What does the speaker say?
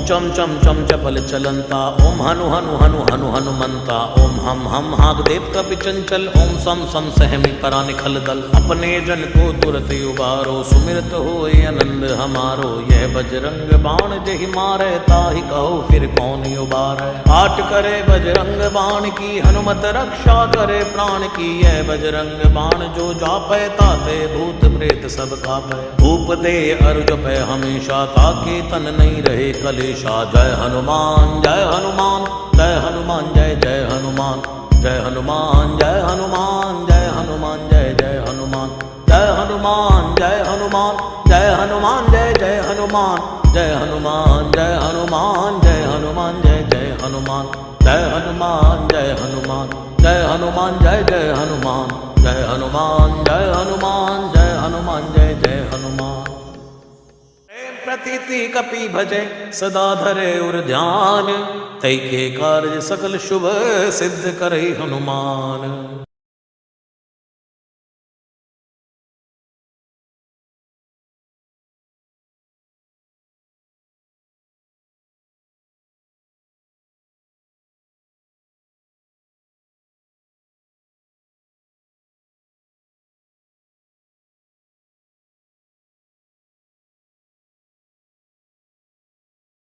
चम चम चम चपल चलंता, ओम हनु हनु हनु हनु हनुमंता, ओम हम हागदेव कपि चंचल, ओम सम सम सहमी परा निखल दल। अपने जन को तुरत उबारो, सुमिरत होए आनंद हमारो। यह बजरंग बाण जहि मारे, ताहि कहो फिर कौन उबारे। पाठ करे बजरंग बाण की, हनुमत रक्षा करे प्राण की। यह बजरंग बाण जो जापै, ताते भूत प्रेत सब कापै। धूप दे अरु जपै हमेशा, ताके तन नहीं रहे कलेशा। जय हनुमान जय हनुमान जय हनुमान जय जय हनुमान। जय हनुमान जय हनुमान जय हनुमान जय जय हनुमान। जय हनुमान जय हनुमान जय हनुमान जय जय हनुमान। जय हनुमान जय हनुमान जय हनुमान जय जय हनुमान। जय हनुमान जय हनुमान जय हनुमान जय जय हनुमान। जय हनुमान जय हनुमान जय हनुमान जय जय हनुमान। प्रतीति कपि भजे सदा धरे उर ध्यान, तै के कार्य सकल शुभ सिद्ध करे हनुमान।